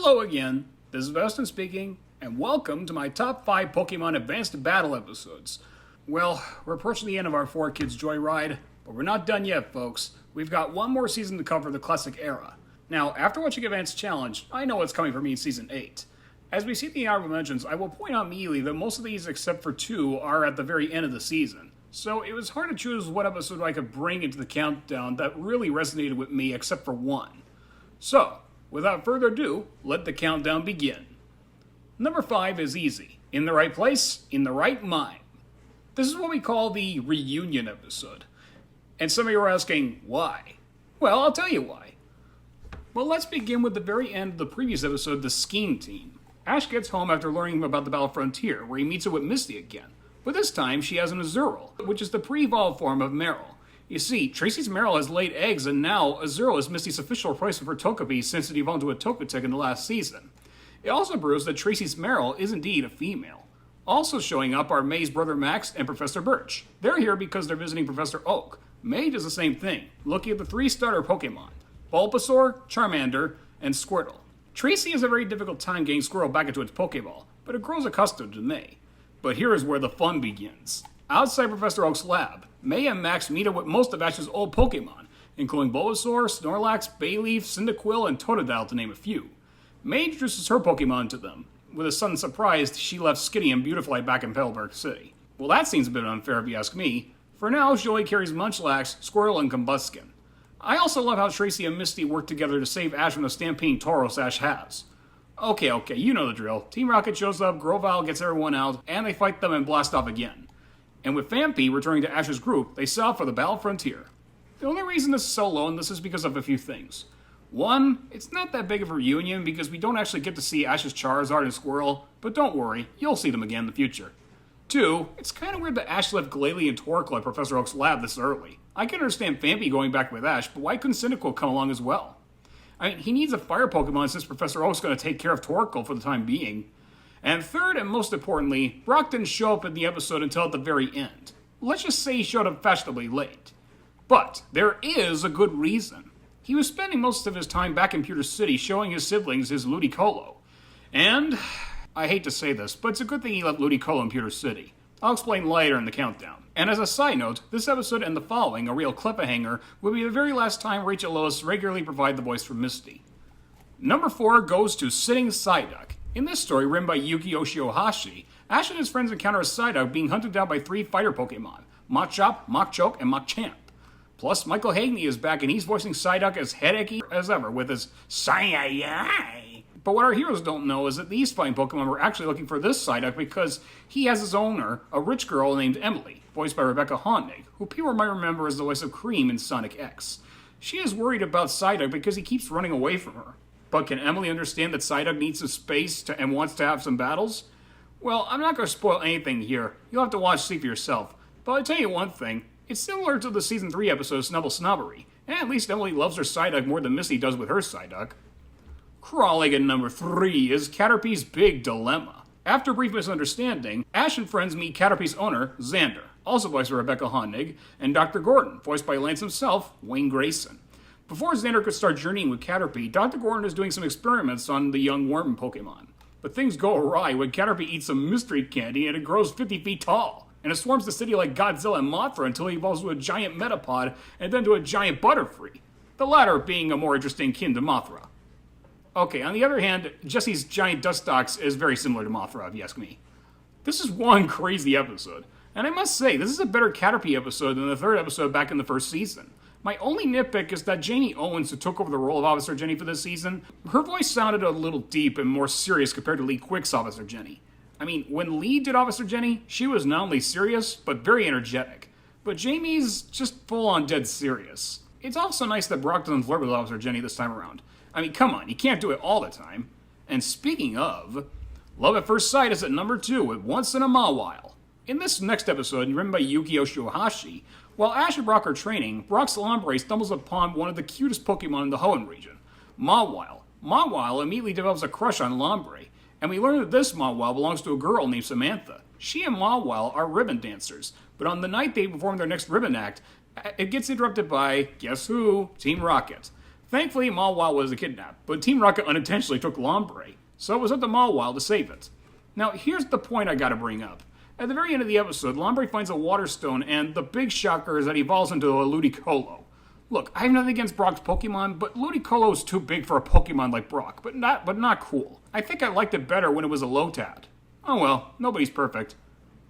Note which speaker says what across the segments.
Speaker 1: Hello again, this is Veston speaking, and welcome to my top 5 Pokemon Advanced Battle episodes. Well, we're approaching the end of our 4 Kids Joyride, but we're not done yet, folks. We've got one more season to cover the Classic Era. Now, after watching Advanced Challenge, I know what's coming for me in Season 8. As we see the honorable mentions, I will point out immediately that most of these, except for 2, are at the very end of the season. So it was hard to choose what episode I could bring into the countdown that really resonated with me, except for 1. So, without further ado, let the countdown begin. Number 5 is easy. In the right place, in the right mind. This is what we call the reunion episode. And some of you are asking, why? Well, I'll tell you why. Well, let's begin with the very end of the previous episode, the Scheme Team. Ash gets home after learning about the Battle Frontier, where he meets up with Misty again. But this time, she has an Azurill, which is the pre-evolved form of Meryl. You see, Tracy's Meryl has laid eggs, and now Azurill is Misty's official replacement for Togepi since it evolved into a Togetic in the last season. It also proves that Tracy's Meryl is indeed a female. Also showing up are May's brother Max and Professor Birch. They're here because they're visiting Professor Oak. May does the same thing, looking at the 3 starter Pokemon, Bulbasaur, Charmander, and Squirtle. Tracy has a very difficult time getting Squirtle back into its Pokeball, but it grows accustomed to May. But here is where the fun begins. Outside Professor Oak's lab, May and Max meet up with most of Ash's old Pokemon, including Bulbasaur, Snorlax, Bayleaf, Cyndaquil, and Totodile to name a few. May introduces her Pokemon to them. With a sudden surprise, she left Skinny and Beautifly back in Petalburg City. Well, that seems a bit unfair if you ask me. For now, she only carries Munchlax, Squirtle, and Combuskin. I also love how Tracy and Misty work together to save Ash from the stampeding Tauros Ash has. Okay, you know the drill. Team Rocket shows up, Grovyle gets everyone out, and they fight them and blast off again. And with Phanpy returning to Ash's group, they set off for the Battle Frontier. The only reason this is so low in this is because of a few things. 1, it's not that big of a reunion because we don't actually get to see Ash's Charizard and Squirrel, but don't worry, you'll see them again in the future. 2, it's kind of weird that Ash left Glalie and Torkoal at Professor Oak's lab this early. I can understand Phanpy going back with Ash, but why couldn't Cyndaquil come along as well? I mean, he needs a fire Pokemon since Professor Oak's going to take care of Torkoal for the time being. And third, and most importantly, Brock didn't show up in the episode until at the very end. Let's just say he showed up fashionably late. But there is a good reason. He was spending most of his time back in Pewter City showing his siblings his Ludicolo. And, I hate to say this, but it's a good thing he left Ludicolo in Pewter City. I'll explain later in the countdown. And as a side note, this episode and the following, a real cliffhanger, will be the very last time Rachel Lois regularly provide the voice for Misty. Number 4 goes to Sitting Psyduck. In this story, written by Yuki Yoshiohashi, Ash and his friends encounter a Psyduck being hunted down by 3 fighter Pokemon, Machop, Machchoke, and Machamp. Plus, Michael Hagney is back and he's voicing Psyduck as headachy as ever with his Psy-yi-yi. But what our heroes don't know is that these fighting Pokemon were actually looking for this Psyduck because he has his owner, a rich girl named Emily, voiced by Rebecca Hoenn, who people might remember as the voice of Cream in Sonic X. She is worried about Psyduck because he keeps running away from her. But can Emily understand that Psyduck needs some space and wants to have some battles? Well, I'm not going to spoil anything here. You'll have to watch see for yourself. But I'll tell you one thing. It's similar to the Season 3 episode Snubble Snobbery. And at least Emily loves her Psyduck more than Misty does with her Psyduck. Crawling at number 3 is Caterpie's Big Dilemma. After a brief misunderstanding, Ash and friends meet Caterpie's owner, Xander, also voiced by Rebecca Hoenn, and Dr. Gordon, voiced by Lance himself, Wayne Grayson. Before Xander could start journeying with Caterpie, Dr. Gordon is doing some experiments on the young worm Pokemon. But things go awry when Caterpie eats some mystery candy and it grows 50 feet tall. And it swarms the city like Godzilla and Mothra until it evolves to a giant Metapod and then to a giant Butterfree. The latter being a more interesting kin to Mothra. Okay, on the other hand, Jesse's giant Dustox is very similar to Mothra, if you ask me. This is one crazy episode. And I must say, this is a better Caterpie episode than the 3rd episode back in the 1st season. My only nitpick is that Janie Owens, who took over the role of Officer Jenny for this season, her voice sounded a little deep and more serious compared to Lee Quick's Officer Jenny. I mean, when Lee did Officer Jenny, she was not only serious, but very energetic. But Jamie's just full-on dead serious. It's also nice that Brock doesn't flirt with Officer Jenny this time around. I mean, come on, you can't do it all the time. And speaking of, Love at First Sight is at number 2 with Once in a Mawile. In this next episode, written by Yuki Yoshiohashi, while Ash and Brock are training, Brock's Lombre stumbles upon one of the cutest Pokemon in the Hoenn region, Mawile. Mawile immediately develops a crush on Lombre, and we learn that this Mawile belongs to a girl named Samantha. She and Mawile are ribbon dancers, but on the night they perform their next ribbon act, it gets interrupted by, guess who? Team Rocket. Thankfully, Mawile was kidnapped, but Team Rocket unintentionally took Lombre, so it was up to Mawile to save it. Now, here's the point I gotta bring up. At the very end of the episode, Lombre finds a water stone, and the big shocker is that he evolves into a Ludicolo. Look, I have nothing against Brock's Pokemon, but Ludicolo is too big for a Pokemon like Brock, but not cool. I think I liked it better when it was a Lotad. Oh well, nobody's perfect.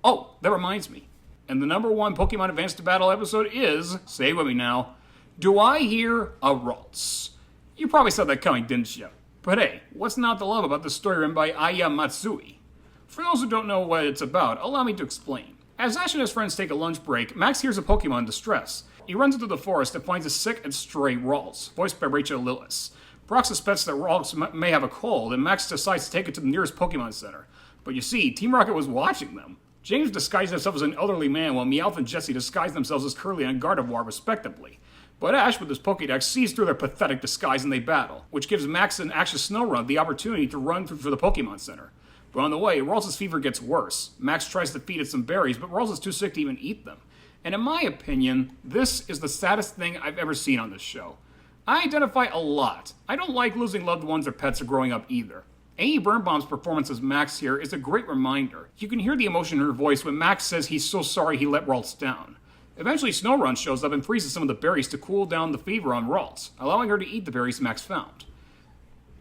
Speaker 1: Oh, that reminds me. And the number one Pokemon Advanced Battle episode is, say it with me now, Do I Hear a Ralts? You probably saw that coming, didn't you? But hey, what's not to love about the story written by Aya Matsui? For those who don't know what it's about, allow me to explain. As Ash and his friends take a lunch break, Max hears a Pokemon in distress. He runs into the forest and finds a sick and stray Ralts, voiced by Rachel Lillis. Brock suspects that Ralts may have a cold, and Max decides to take it to the nearest Pokemon Center. But you see, Team Rocket was watching them. James disguised himself as an elderly man, while Meowth and Jessie disguised themselves as Curly and Gardevoir, respectively. But Ash, with his Pokédex, sees through their pathetic disguise and they battle, which gives Max and Ash's Snowrun the opportunity to run through for the Pokemon Center. But on the way, Ralts' fever gets worse. Max tries to feed it some berries, but Ralts is too sick to even eat them. And in my opinion, this is the saddest thing I've ever seen on this show. I identify a lot. I don't like losing loved ones or pets or growing up either. Amy Birnbaum's performance as Max here is a great reminder. You can hear the emotion in her voice when Max says he's so sorry he let Ralts down. Eventually, Snowrun shows up and freezes some of the berries to cool down the fever on Ralts, allowing her to eat the berries Max found.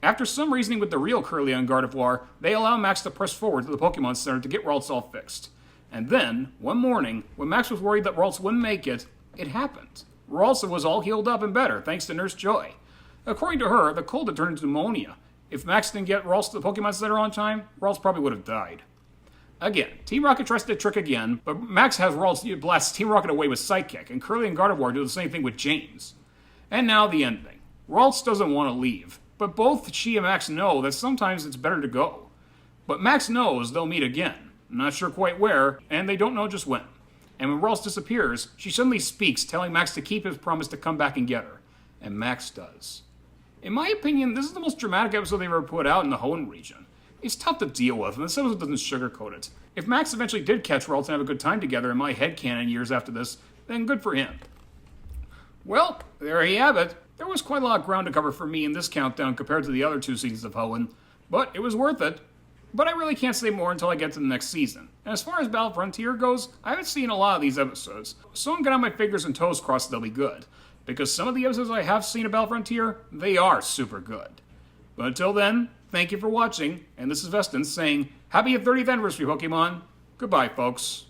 Speaker 1: After some reasoning with the real Curly and Gardevoir, they allow Max to press forward to the Pokemon Center to get Ralts all fixed. And then, one morning, when Max was worried that Ralts wouldn't make it, it happened. Ralts was all healed up and better, thanks to Nurse Joy. According to her, the cold had turned into pneumonia. If Max didn't get Ralts to the Pokemon Center on time, Ralts probably would have died. Again, Team Rocket tries the trick again, but Max has Ralts blast Team Rocket away with Psychic, and Curly and Gardevoir do the same thing with James. And now the ending. Ralts doesn't want to leave, but both she and Max know that sometimes it's better to go. But Max knows they'll meet again, not sure quite where, and they don't know just when. And when Ralts disappears, she suddenly speaks, telling Max to keep his promise to come back and get her. And Max does. In my opinion, this is the most dramatic episode they've ever put out in the Hoenn region. It's tough to deal with, and this episode doesn't sugarcoat it. If Max eventually did catch Ralts and have a good time together in my headcanon years after this, then good for him. Well, there you have it. There was quite a lot of ground to cover for me in this countdown compared to the other two seasons of Hoenn, but it was worth it. But I really can't say more until I get to the next season. And as far as Battle Frontier goes, I haven't seen a lot of these episodes, so I'm gonna have my fingers and toes crossed they'll be good. Because some of the episodes I have seen of Battle Frontier, they are super good. But until then, thank you for watching, and this is Veston saying, Happy 30th anniversary, Pokemon. Goodbye, folks.